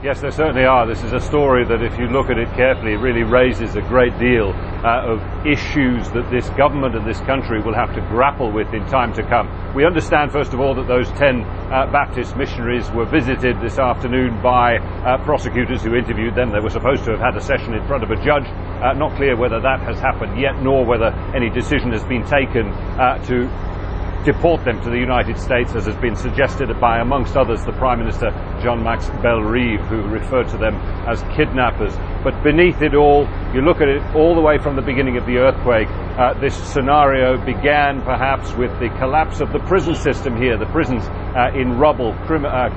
Yes, there certainly are. This is a story that, if you look at it carefully, really raises a great deal of issues that this government and this country will have to grapple with in time to come. We understand, first of all, that those 10 Baptist missionaries were visited this afternoon by prosecutors who interviewed them. They were supposed to have had a session in front of a judge. Not clear whether that has happened yet, nor whether any decision has been taken to deport them to the United States, as has been suggested by, amongst others, the Prime Minister Jean-Max Bellerive, who referred to them as kidnappers. But beneath it all, you look at it all the way from the beginning of the earthquake, this scenario began perhaps with the collapse of the prison system here, the prisons in rubble,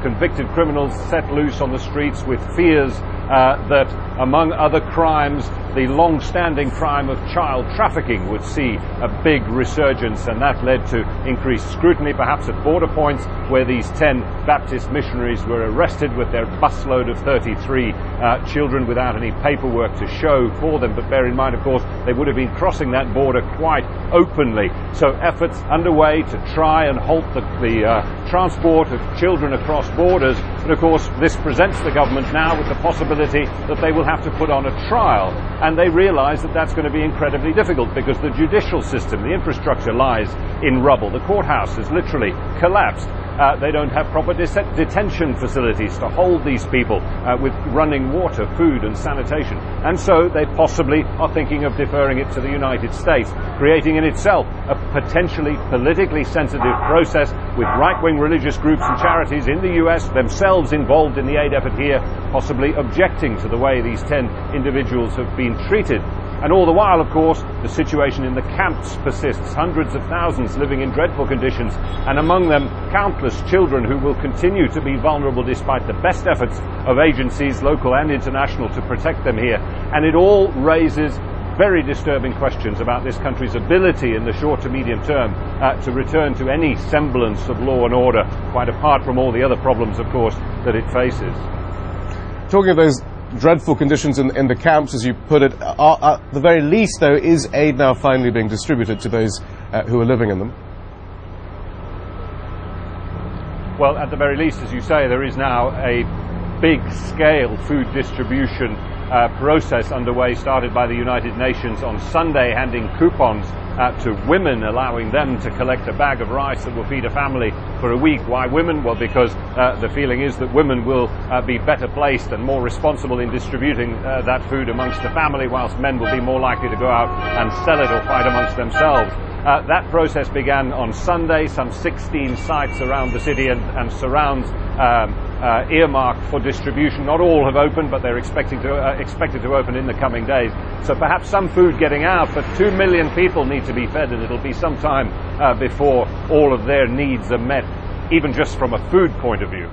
convicted criminals set loose on the streets with fears that, among other crimes, the long-standing crime of child trafficking would see a big resurgence, and that led to increased scrutiny, perhaps at border points where these 10 Baptist missionaries were arrested with their busload of 33 children without any paperwork to show for them. But bear in mind, of course, they would have been crossing that border quite openly. So efforts underway to try and halt the transport of children across borders. And of course, this presents the government now with the possibility that they will have to put on a trial. And they realize that that's going to be incredibly difficult, because the judicial system, the infrastructure, lies in rubble. The courthouse has literally collapsed. They don't have proper detention facilities to hold these people with running water, food and sanitation. And so they possibly are thinking of deferring it to the United States, creating in itself a potentially politically sensitive process with right-wing religious groups and charities in the US themselves involved in the aid effort here, possibly objecting to the way these 10 individuals have been treated. And all the while, of course, the situation in the camps persists. Hundreds of thousands living in dreadful conditions, and among them countless children who will continue to be vulnerable despite the best efforts of agencies, local and international, to protect them here. And it all raises very disturbing questions about this country's ability in the short to medium term to return to any semblance of law and order, quite apart from all the other problems, of course, that it faces. Talking of those dreadful conditions in the camps, as you put it, at the very least, though, is aid now finally being distributed to those who are living in them? Well, at the very least, as you say, there is now a big-scale food distribution process underway, started by the United Nations on Sunday, handing coupons to women, allowing them to collect a bag of rice that will feed a family for a week. Why women? Well, because the feeling is that women will be better placed and more responsible in distributing that food amongst the family, whilst men will be more likely to go out and sell it or fight amongst themselves. That process began on Sunday. Some 16 sites around the city and surrounds earmarked for distribution. Not all have opened, but they're expected to open in the coming days. So perhaps some food getting out, but 2 million people need to be fed, and it'll be some time before all of their needs are met, even just from a food point of view.